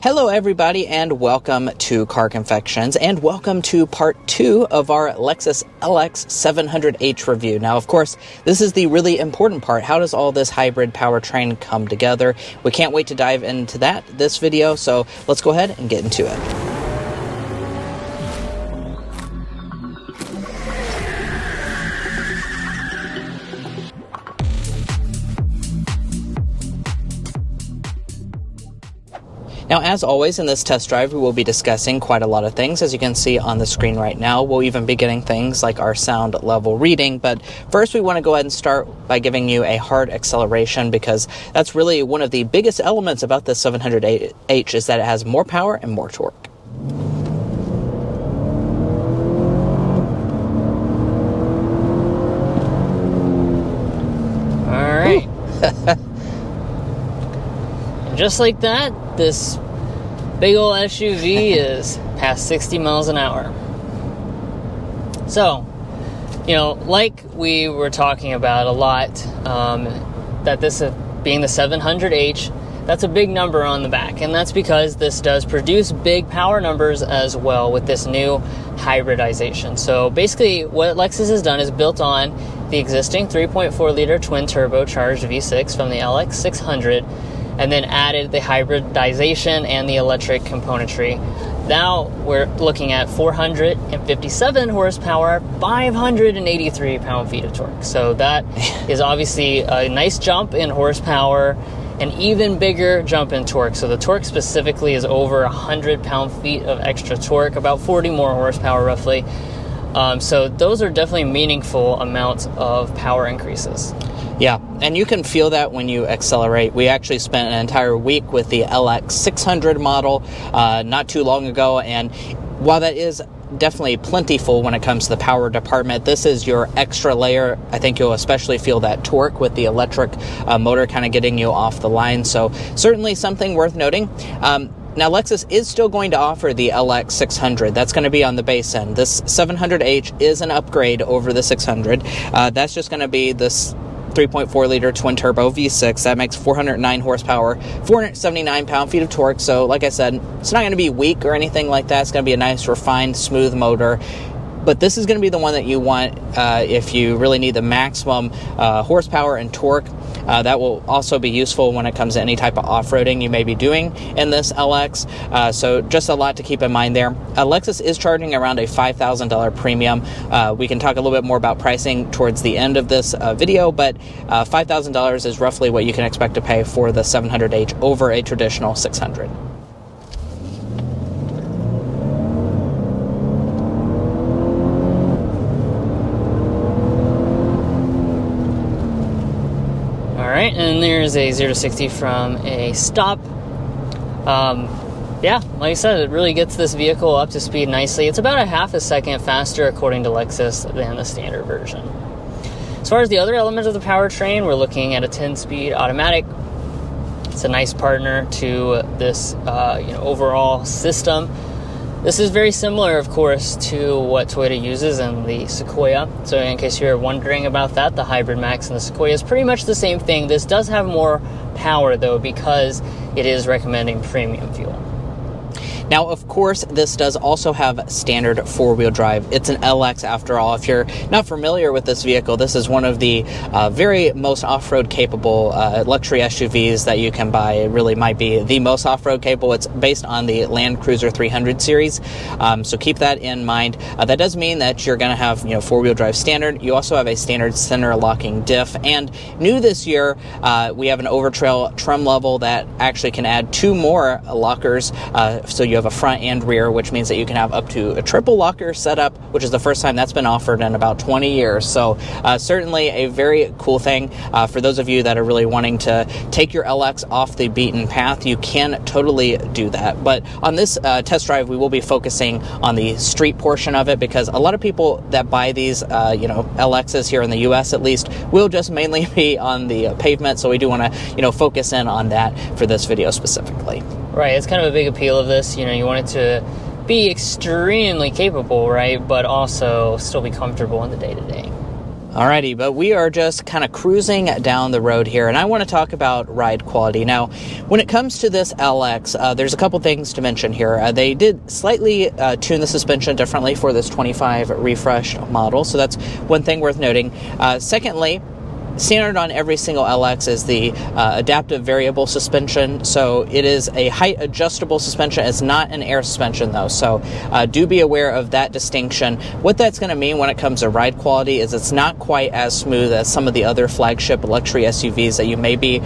Hello everybody and welcome to Car Confections and welcome to part 2 of our Lexus LX 700H review. Now of course this is the really important part. How does all this hybrid powertrain come together? We can't wait to dive into this video, so let's go ahead and get into it. Now, as always, in this test drive, we will be discussing quite a lot of things, as you can see on the screen right now. We'll even be getting things like our sound level reading, but first we want to go ahead and start by giving you a hard acceleration, because that's really one of the biggest elements about this 700H is that it has more power and more torque. All right. Just like that, this big old SUV is past 60 miles an hour. So, like we were talking about a lot, that this being the 700H, that's a big number on the back. And that's because this does produce big power numbers as well with this new hybridization. So basically what Lexus has done is built on the existing 3.4-liter twin turbocharged V6 from the LX 600, and then added the hybridization and the electric componentry. Now we're looking at 457 horsepower, 583 pound-feet of torque. So that is obviously a nice jump in horsepower, an even bigger jump in torque. So the torque specifically is over 100 pound-feet of extra torque, about 40 more horsepower roughly. So those are definitely meaningful amounts of power increases. Yeah, and you can feel that when you accelerate. We actually spent an entire week with the LX 600 model not too long ago, and while that is definitely plentiful when it comes to the power department, this is your extra layer. I think you'll especially feel that torque with the electric motor kind of getting you off the line, so certainly something worth noting. Now, Lexus is still going to offer the LX 600. That's going to be on the base end. This 700H is an upgrade over the 600. That's just going to be this 3.4-liter twin-turbo V6. That makes 409 horsepower, 479 pound-feet of torque. So, like I said, it's not going to be weak or anything like that. It's going to be a nice, refined, smooth motor. But this is going to be the one that you want if you really need the maximum horsepower and torque. That will also be useful when it comes to any type of off-roading you may be doing in this LX. So just a lot to keep in mind there. Lexus is charging around a $5,000 premium. We can talk a little bit more about pricing towards the end of this video, but $5,000 is roughly what you can expect to pay for the 700H over a traditional 600. Alright, and there's a 0 to 60 from a stop. Yeah, like I said, it really gets this vehicle up to speed nicely. It's about a half a second faster, according to Lexus, than the standard version. As far as the other elements of the powertrain, we're looking at a 10-speed automatic. It's a nice partner to this overall system. This is very similar, of course, to what Toyota uses in the Sequoia. So in case you're wondering about that, the Hybrid Max and the Sequoia is pretty much the same thing. This does have more power, though, because it is recommending premium fuel. Now, of course, this does also have standard four-wheel drive. It's an LX after all. If you're not familiar with this vehicle, this is one of the very most off-road capable luxury SUVs that you can buy. It really might be the most off-road capable. It's based on the Land Cruiser 300 series, so keep that in mind. That does mean that you're going to have four-wheel drive standard. You also have a standard center locking diff, and new this year, we have an overtrail trim level that actually can add 2 more lockers, so you have a front and rear, which means that you can have up to a triple locker setup, which is the first time that's been offered in about 20 years. So certainly a very cool thing for those of you that are really wanting to take your LX off the beaten path. You can totally do that. But on this test drive, we will be focusing on the street portion of it, because a lot of people that buy these LXs here in the US at least will just mainly be on the pavement. So we do want to focus in on that for this video specifically. Right, it's kind of a big appeal of this. You want it to be extremely capable, right? But also still be comfortable in the day-to-day. Alrighty, but we are just kind of cruising down the road here, and I want to talk about ride quality. Now, when it comes to this LX, there's a couple things to mention here. They did slightly tune the suspension differently for this 25 refreshed model, so that's one thing worth noting. Secondly, standard on every single LX is the adaptive variable suspension, so it is a height adjustable suspension. It's not an air suspension though, so do be aware of that distinction. What that's going to mean when it comes to ride quality is it's not quite as smooth as some of the other flagship luxury SUVs that you may be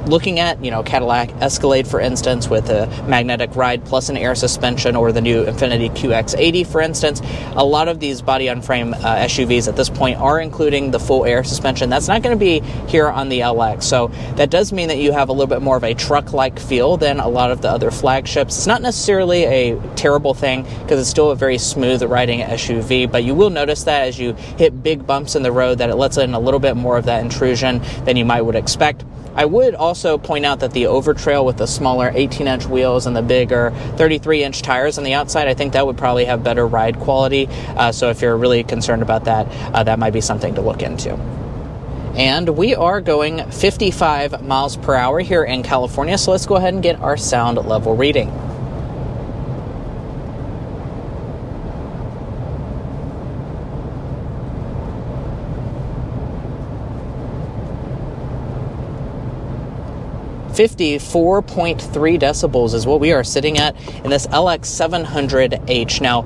looking at, Cadillac Escalade for instance, with a magnetic ride plus an air suspension, or the new Infiniti QX80 for instance. A lot of these body on frame SUVs at this point are including the full air suspension. That's not going to be here on the LX, so that does mean that you have a little bit more of a truck-like feel than a lot of the other flagships. It's not necessarily a terrible thing because it's still a very smooth riding SUV, but you will notice that as you hit big bumps in the road that it lets in a little bit more of that intrusion than you might would expect. I would also point out that the Overtrail with the smaller 18-inch wheels and the bigger 33-inch tires on the outside, I think that would probably have better ride quality, so if you're really concerned about that, that might be something to look into. And we are going 55 miles per hour here in California, so let's go ahead and get our sound level reading. .3 decibels is what we are sitting at in this LX700H. Now,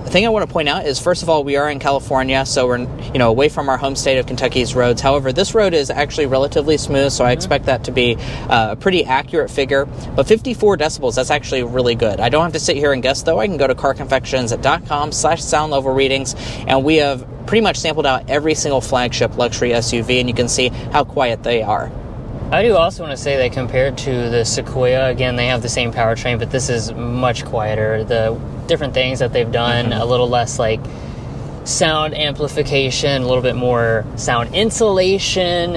the thing I want to point out is, first of all, we are in California, so we're away from our home state of Kentucky's roads. However, this road is actually relatively smooth, so I expect that to be a pretty accurate figure. But 54 decibels, that's actually really good. I don't have to sit here and guess, though. I can go to carconfections.com/sound level readings, and we have pretty much sampled out every single flagship luxury SUV, and you can see how quiet they are. I do also want to say that compared to the Sequoia, again, they have the same powertrain, but this is much quieter. The different things that they've done, a little less like sound amplification, a little bit more sound insulation,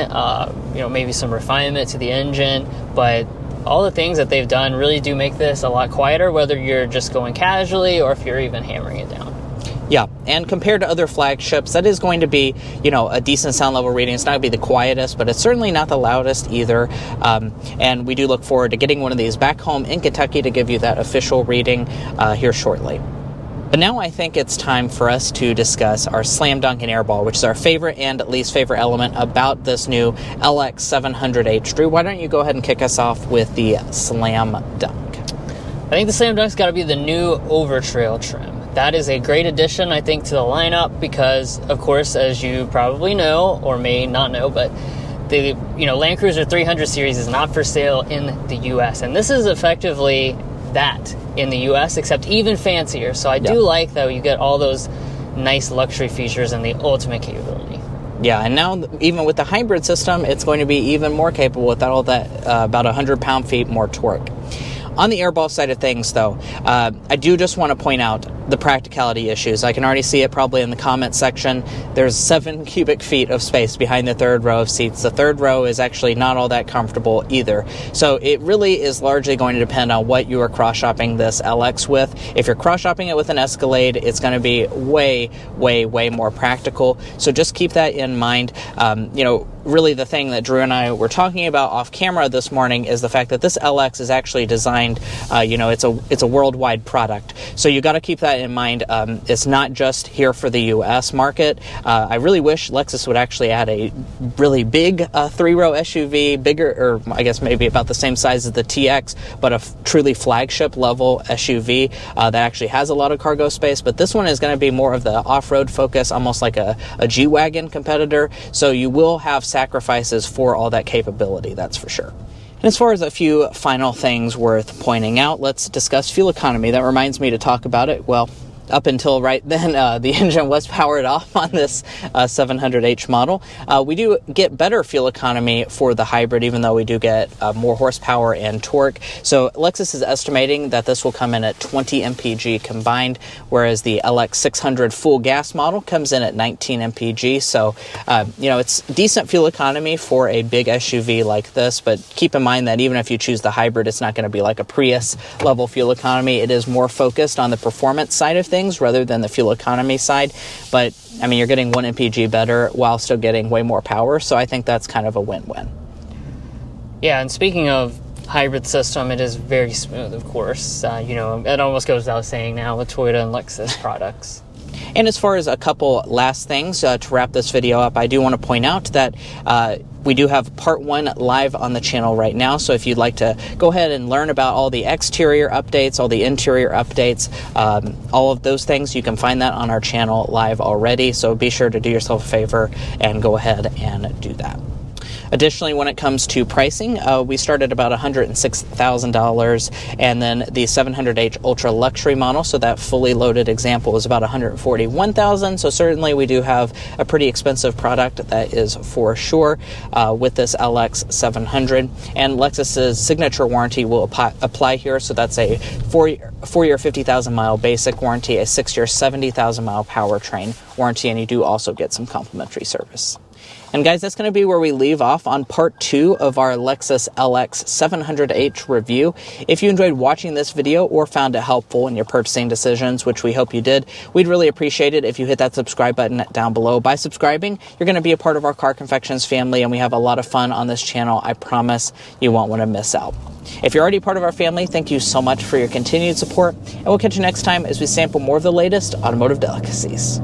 maybe some refinement to the engine, but all the things that they've done really do make this a lot quieter, whether you're just going casually or if you're even hammering it down. Yeah, and compared to other flagships, that is going to be, a decent sound level reading. It's not going to be the quietest, but it's certainly not the loudest either. And we do look forward to getting one of these back home in Kentucky to give you that official reading here shortly. But now I think it's time for us to discuss our slam dunk and airball, which is our favorite and least favorite element about this new LX700H. Drew, why don't you go ahead and kick us off with the slam dunk? I think the slam dunk's got to be the new Overtrail trim. That is a great addition, I think, to the lineup because, of course, as you probably know or may not know, but the Land Cruiser 300 series is not for sale in the U.S. and this is effectively that in the U.S. except even fancier. So I do like that you get all those nice luxury features and the ultimate capability. Yeah, and now even with the hybrid system, it's going to be even more capable with all that about 100 pound-feet more torque. On the airball side of things, though, I do just want to point out the practicality issues. I can already see it probably in the comment section. There's 7 cubic feet of space behind the third row of seats. The third row is actually not all that comfortable either. So it really is largely going to depend on what you are cross-shopping this LX with. If you're cross-shopping it with an Escalade, it's going to be way, way, way more practical. So just keep that in mind. Really the thing that Drew and I were talking about off camera this morning is the fact that this LX is actually designed, it's a worldwide product. So you got to keep that in mind. It's not just here for the US market. I really wish Lexus would actually add a really big 3-row SUV, bigger, or I guess maybe about the same size as the TX, but a truly flagship level SUV that actually has a lot of cargo space. But this one is going to be more of the off-road focus, almost like a G-Wagon competitor. So you will have sacrifices for all that capability, that's for sure. And as far as a few final things worth pointing out, let's discuss fuel economy. That reminds me to talk about it. Well, up until right then, the engine was powered off on this 700H model. We do get better fuel economy for the hybrid, even though we do get more horsepower and torque. So Lexus is estimating that this will come in at 20 mpg combined, whereas the LX600 full gas model comes in at 19 mpg. So, it's decent fuel economy for a big SUV like this, but keep in mind that even if you choose the hybrid, it's not going to be like a Prius level fuel economy. It is more focused on the performance side of things. things rather than the fuel economy side. But I mean, you're getting 1 mpg better while still getting way more power, so I think that's kind of a win-win. Yeah, and speaking of hybrid system, it is very smooth, of course. It almost goes without saying now with Toyota and Lexus products. And as far as a couple last things to wrap this video up, I do want to point out that we do have part 1 live on the channel right now. So if you'd like to go ahead and learn about all the exterior updates, all the interior updates, all of those things, you can find that on our channel live already. So be sure to do yourself a favor and go ahead and do that. Additionally, when it comes to pricing, we start at about $106,000, and then the 700H Ultra Luxury model, so that fully loaded example, is about $141,000. So certainly we do have a pretty expensive product, that is for sure, with this LX 700. And Lexus's signature warranty will apply here, so that's a 4-year 50,000 mile basic warranty, a 6-year 70,000 mile powertrain warranty, and you do also get some complimentary service. And guys, that's going to be where we leave off on part 2 of our Lexus LX 700H review. If you enjoyed watching this video or found it helpful in your purchasing decisions, which we hope you did, we'd really appreciate it if you hit that subscribe button down below. By subscribing, you're going to be a part of our Car Confections family, and we have a lot of fun on this channel. I promise you won't want to miss out. If you're already part of our family, thank you so much for your continued support, and we'll catch you next time as we sample more of the latest automotive delicacies.